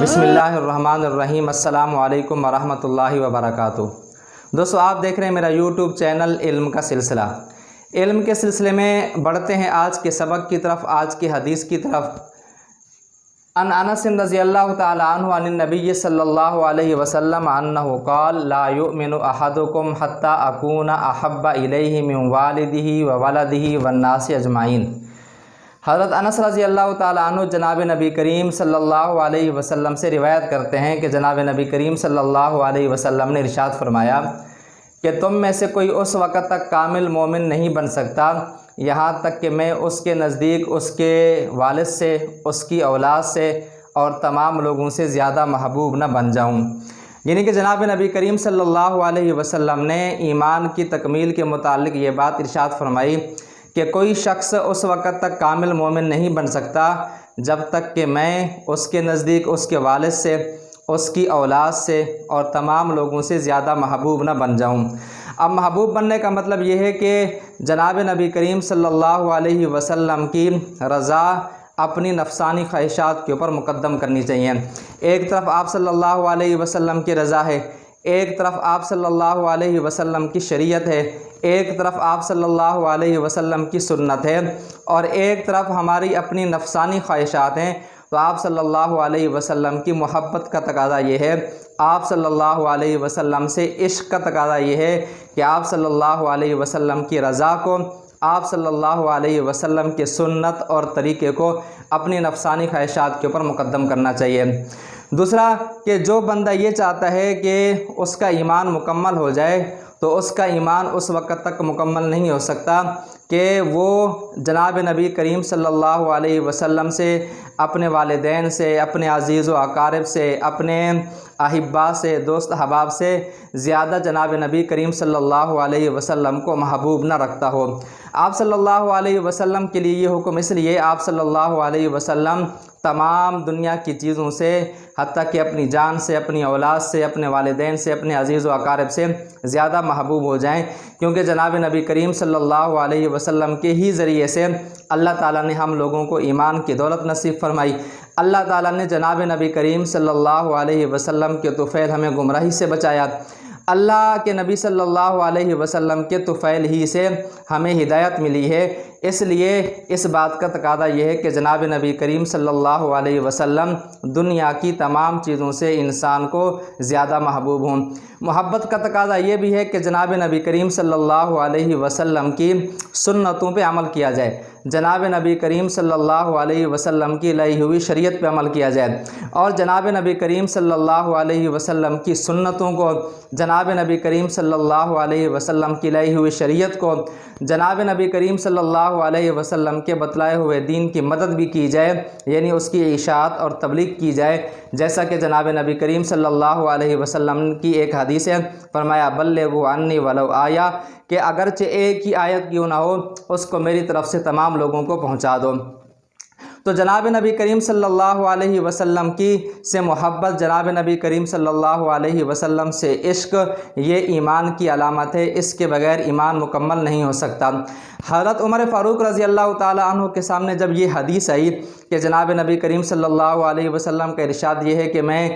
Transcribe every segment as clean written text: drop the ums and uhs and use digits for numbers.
بسم اللہ الرحمن الرحیم۔ السلام علیکم ورحمۃ اللہ وبرکاتہ۔ دوستو، آپ دیکھ رہے ہیں میرا یوٹیوب چینل علم کا سلسلہ۔ علم کے سلسلے میں بڑھتے ہیں آج کے سبق کی طرف، آج کی حدیث کی طرف۔ ان انس رضی اللہ تعالی عنہ عن النبی صلی اللہ علیہ وسلم انہ قال لا یؤمن احدکم حتی اکون احب الیہ من والدہ وولدہ والناس اجمعین۔ حضرت انس رضی اللہ تعالیٰ عنہ جناب نبی کریم صلی اللہ علیہ وسلم سے روایت کرتے ہیں کہ جناب نبی کریم صلی اللہ علیہ وسلم نے ارشاد فرمایا کہ تم میں سے کوئی اس وقت تک کامل مومن نہیں بن سکتا یہاں تک کہ میں اس کے نزدیک اس کے والد سے، اس کی اولاد سے اور تمام لوگوں سے زیادہ محبوب نہ بن جاؤں۔ یعنی کہ جناب نبی کریم صلی اللہ علیہ وسلم نے ایمان کی تکمیل کے متعلق یہ بات ارشاد فرمائی کہ کوئی شخص اس وقت تک کامل مومن نہیں بن سکتا جب تک کہ میں اس کے نزدیک اس کے والد سے، اس کی اولاد سے اور تمام لوگوں سے زیادہ محبوب نہ بن جاؤں۔ اب محبوب بننے کا مطلب یہ ہے کہ جناب نبی کریم صلی اللہ علیہ وسلم کی رضا اپنی نفسانی خواہشات کے اوپر مقدم کرنی چاہیے۔ ایک طرف آپ صلی اللہ علیہ وسلم کی رضا ہے، ایک طرف آپ صلی اللہ علیہ وسلم کی شریعت ہے، ایک طرف آپ صلی اللہ علیہ وسلم کی سنت ہے، اور ایک طرف ہماری اپنی نفسانی خواہشات ہیں۔ تو آپ صلی اللہ علیہ وسلم کی محبت کا تقاضا یہ ہے، آپ صلی اللہ علیہ وسلم سے عشق کا تقاضا یہ ہے کہ آپ صلی اللہ علیہ وسلم کی رضا کو، آپ صلی اللہ علیہ وسلم کے سنت اور طریقے کو اپنی نفسانی خواہشات کے اوپر مقدم کرنا چاہیے۔ دوسرا کہ جو بندہ یہ چاہتا ہے کہ اس کا ایمان مکمل ہو جائے تو اس کا ایمان اس وقت تک مکمل نہیں ہو سکتا کہ وہ جناب نبی کریم صلی اللہ علیہ وسلم سے، اپنے والدین سے، اپنے عزیز و اقارب سے، اپنے احبا سے، دوست احباب سے زیادہ جناب نبی کریم صلی اللہ علیہ وسلم کو محبوب نہ رکھتا ہو۔ آپ صلی اللہ علیہ وسلم کے لیے یہ حکم اس لیے، آپ صلی اللہ علیہ وسلم تمام دنیا کی چیزوں سے، حتیٰ کہ اپنی جان سے، اپنی اولاد سے، اپنے والدین سے، اپنے عزیز و اقارب سے زیادہ محبوب ہو جائیں، کیونکہ جناب نبی کریم صلی اللہ علیہ وسلم کے ہی ذریعے سے اللہ تعالیٰ نے ہم لوگوں کو ایمان کی دولت نصیب فرمائی۔ اللہ تعالیٰ نے جناب نبی کریم صلی اللہ علیہ وسلم کے طفیل ہمیں گمراہی سے بچایا۔ اللہ کے نبی صلی اللہ علیہ وسلم کے طفیل ہی سے ہمیں ہدایت ملی ہے۔ اس لیے اس بات کا تقاضا یہ ہے کہ جناب نبی کریم صلی اللہ علیہ وسلم دنیا کی تمام چیزوں سے انسان کو زیادہ محبوب ہوں۔ محبت کا تقاضا یہ بھی ہے کہ جناب نبی کریم صلی اللہ علیہ وسلم کی سنتوں پہ عمل کیا جائے، جناب نبی کریم صلی اللہ علیہ وسلم کی لائی ہوئی شریعت پہ عمل کیا جائے، اور جناب نبی کریم صلی اللہ علیہ وسلم کی سنتوں کو، جناب نبی کریم صلی اللہ علیہ وسلم کی لائی ہوئی شریعت کو، جناب نبی کریم صلی اللہ علیہ وسلم کے بتلائے ہوئے دین کی مدد بھی کی جائے، یعنی اس کی اشاعت اور تبلیغ کی جائے، جیسا کہ جناب نبی کریم صلی اللہ علیہ وسلم کی ایک حدیث ہے، فرمایا بلغوا عنی ولو آیا، کہ اگرچہ ایک ہی آیت کیوں نہ ہو اس کو میری طرف سے تمام لوگوں کو پہنچا دو۔ تو جناب نبی کریم صلی اللہ علیہ وسلم کی سے محبت، جناب نبی کریم صلی اللہ علیہ وسلم سے عشق، یہ ایمان کی علامت ہے، اس کے بغیر ایمان مکمل نہیں ہو سکتا۔ حضرت عمر فاروق رضی اللہ تعالی عنہ کے سامنے جب یہ حدیث آئی کہ جناب نبی کریم صلی اللہ علیہ وسلم کا ارشاد یہ ہے کہ میں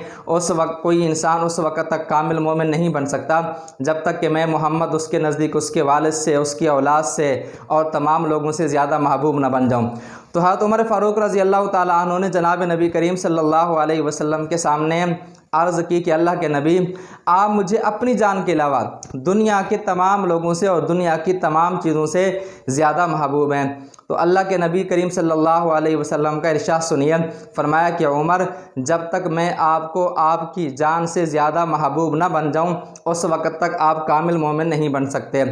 کوئی انسان اس وقت تک کامل مومن نہیں بن سکتا جب تک کہ میں محمد اس کے نزدیک اس کے والد سے، اس کی اولاد سے اور تمام لوگوں سے زیادہ محبوب نہ بن جاؤں، تو حضرت عمر فاروق رضی اللہ تعالی عنہ نے جناب نبی کریم صلی اللہ علیہ وسلم کے سامنے عرض کی کہ اللہ کے نبی، آپ مجھے اپنی جان کے علاوہ دنیا کے تمام لوگوں سے اور دنیا کی تمام چیزوں سے زیادہ محبوب ہیں۔ تو اللہ کے نبی کریم صلی اللہ علیہ وسلم کا ارشاد سنیے، فرمایا کہ عمر، جب تک میں آپ کو آپ کی جان سے زیادہ محبوب نہ بن جاؤں اس وقت تک آپ کامل مومن نہیں بن سکتے۔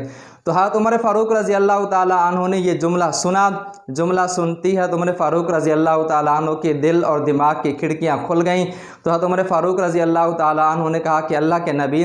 تو حضرت عمر فاروق رضی اللہ تعالی عنہ نے یہ جملہ سنا، جملہ سنتی ہے تو عمر فاروق رضی اللہ تعالی عنہ کے دل اور دماغ کی کھڑکیاں کھل گئیں۔ تو حضرت عمر فاروق رضی اللہ تعالی عنہ نے کہا کہ اللہ کے نبی،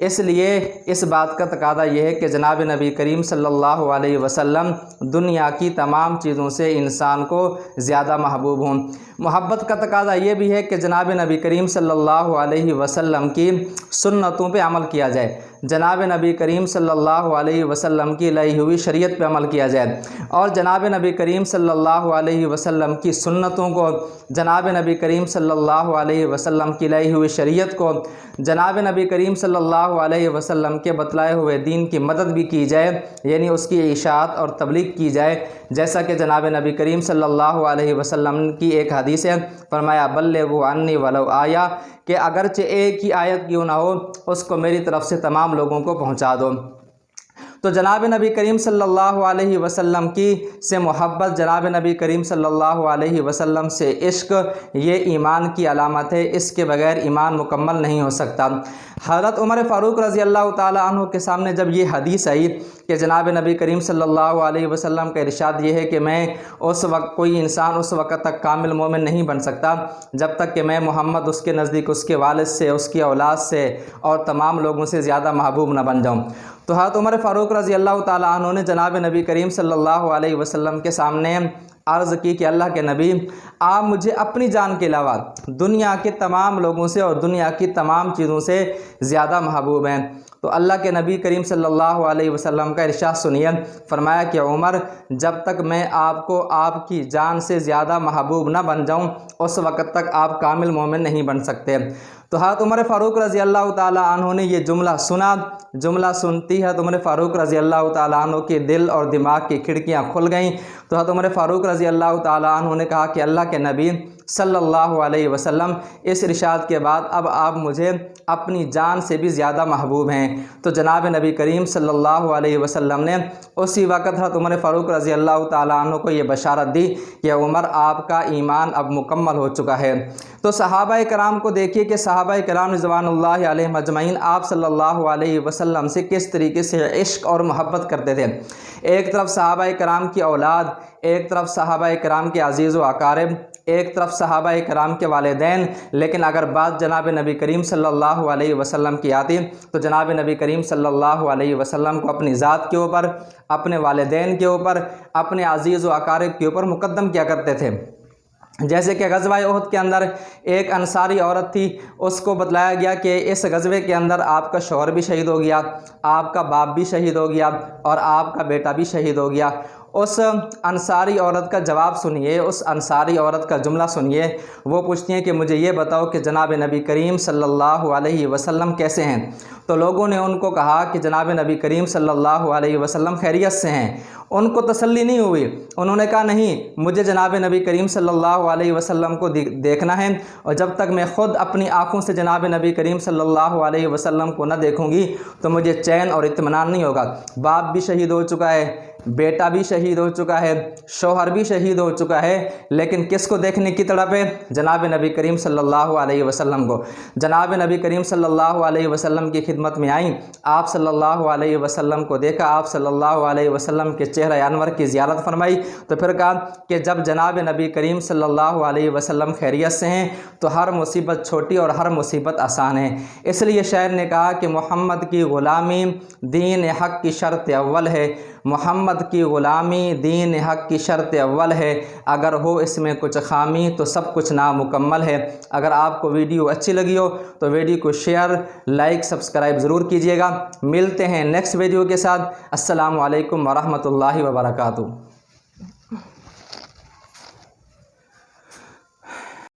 اس لیے اس بات کا تقاضا یہ ہے کہ جناب نبی کریم صلی اللہ علیہ وسلم دنیا کی تمام چیزوں سے انسان کو زیادہ محبوب ہوں۔ محبت کا تقاضا یہ بھی ہے کہ جناب نبی کریم صلی اللہ علیہ وسلم کی سنتوں پہ عمل کیا جائے، جناب نبی کریم صلی اللہ علیہ وسلم کی لائی ہوئی شریعت پہ عمل کیا جائے، اور جناب نبی کریم صلی اللہ علیہ وسلم کی سنتوں کو، جناب نبی کریم صلی اللہ علیہ وسلم کی لائی ہوئی شریعت کو، جناب نبی کریم صلی اللہ علیہ وسلم کے بتلائے ہوئے دین کی مدد بھی کی جائے، یعنی اس کی اشاعت اور تبلیغ کی جائے، جیسا کہ جناب نبی کریم صلی اللہ علیہ وسلم کی ایک حدیث ہے، فرمایا بلغوا عنی ولو آیا، کہ اگرچہ ایک ہی آیت کیوں نہ ہو اس کو میری طرف سے تمام لوگوں کو پہنچا دو۔ تو جناب نبی کریم صلی اللہ علیہ وسلم کی سے محبت، جناب نبی کریم صلی اللہ علیہ وسلم سے عشق، یہ ایمان کی علامت ہے، اس کے بغیر ایمان مکمل نہیں ہو سکتا۔ حضرت عمر فاروق رضی اللہ تعالیٰ عنہ کے سامنے جب یہ حدیث آئی کہ جناب نبی کریم صلی اللہ علیہ وسلم کا ارشاد یہ ہے کہ میں کوئی انسان اس وقت تک کامل مومن نہیں بن سکتا جب تک کہ میں محمد اس کے نزدیک اس کے والد سے، اس کی اولاد سے اور تمام لوگوں سے زیادہ محبوب نہ بن جاؤں، تو حضرت عمر فاروق رضی اللہ تعالیٰ عنہ نے جناب نبی کریم صلی اللہ علیہ وسلم کے سامنے عرض کی کہ اللہ کے نبی، آپ مجھے اپنی جان کے علاوہ دنیا کے تمام لوگوں سے اور دنیا کی تمام چیزوں سے زیادہ محبوب ہیں۔ تو اللہ کے نبی کریم صلی اللہ علیہ وسلم کا ارشاد سنیے، فرمایا کہ عمر، جب تک میں آپ کو آپ کی جان سے زیادہ محبوب نہ بن جاؤں اس وقت تک آپ کامل مومن نہیں بن سکتے۔ تو حضرت عمر فاروق رضی اللہ تعالیٰ عنہ نے یہ جملہ سنا، جملہ سنتی ہے تو عمر فاروق رضی اللہ تعالیٰ عنہ کے دل اور دماغ کی کھڑکیاں کھل گئیں۔ تو حضرت عمر فاروق رضی اللہ تعالیٰ عنہ نے کہا کہ اللہ کے نبی صلی اللہ علیہ وسلم، اس ارشاد کے بعد اب آپ مجھے اپنی جان سے بھی زیادہ محبوب ہیں۔ تو جناب نبی کریم صلی اللہ علیہ وسلم نے اسی وقت حضرت عمر فاروق رضی اللہ تعالیٰ عنہ کو یہ بشارت دی کہ عمر، آپ کا ایمان اب مکمل ہو چکا ہے۔ تو صحابہ کرام کو دیکھیے کہ صحابہ کرام رضوان اللہ علیہم اجمعین آپ صلی اللہ علیہ وسلم سے کس طریقے سے عشق اور محبت کرتے تھے۔ ایک طرف صحابہ کرام کی اولاد، ایک طرف صحابہ کرام کے عزیز و اقارب، ایک طرف صحابہ کرام کے والدین، لیکن اگر بات جناب نبی کریم صلی اللہ علیہ وسلم کی آتی تو جناب نبی کریم صلی اللہ علیہ وسلم کو اپنی ذات کے اوپر، اپنے والدین کے اوپر، اپنے عزیز و اقارب کے اوپر مقدم کیا کرتے تھے۔ جیسے کہ غزوہ احد کے اندر ایک انصاری عورت تھی، اس کو بتلایا گیا کہ اس غزوے کے اندر آپ کا شوہر بھی شہید ہو گیا، آپ کا باپ بھی شہید ہو گیا اور آپ کا بیٹا بھی شہید ہو گیا۔ اس انصاری عورت کا جواب سنیے، اس انصاری عورت کا جملہ سنیے۔ وہ پوچھتی ہیں کہ مجھے یہ بتاؤ کہ جناب نبی کریم صلی اللہ علیہ وسلم کیسے ہیں؟ تو لوگوں نے ان کو کہا کہ جناب نبی کریم صلی اللہ علیہ وسلم خیریت سے ہیں۔ ان کو تسلی نہیں ہوئی، انہوں نے کہا نہیں، مجھے جناب نبی کریم صلی اللہ علیہ وسلم کو دیکھنا ہے، اور جب تک میں خود اپنی آنکھوں سے جناب نبی کریم صلی اللہ علیہ وسلم کو نہ دیکھوں گی تو مجھے چین اور اطمینان نہیں ہوگا۔ باپ بھی شہید ہو چکا ہے، بیٹا بھی شہید ہو چکا ہے، شوہر بھی شہید ہو چکا ہے، لیکن کس کو دیکھنے کی تڑپ ہے؟ جناب نبی کریم صلی اللہ علیہ وسلم کو۔ جناب نبی کریم صلی اللہ علیہ وسلم کی خدمت میں آئیں، آپ صلی اللہ علیہ وسلم کو دیکھا، آپ صلی اللہ علیہ وسلم کے چہرہ انور کی زیارت فرمائی، تو پھر کہا کہ جب جناب نبی کریم صلی اللہ علیہ وسلم خیریت سے ہیں تو ہر مصیبت چھوٹی اور ہر مصیبت آسان ہے۔ اس لیے شاعر نے کہا کہ محمد کی غلامی دین حق کی شرط اول ہے، محمد کی غلامی دین حق کی شرط اول ہے، اگر ہو اس میں کچھ خامی تو سب کچھ نامکمل ہے۔ اگر آپ کو ویڈیو اچھی لگی ہو تو ویڈیو کو شیئر، لائک، سبسکرائب ضرور کیجیے گا۔ ملتے ہیں نیکسٹ ویڈیو کے ساتھ۔ السلام علیکم ورحمۃ اللہ وبرکاتہ۔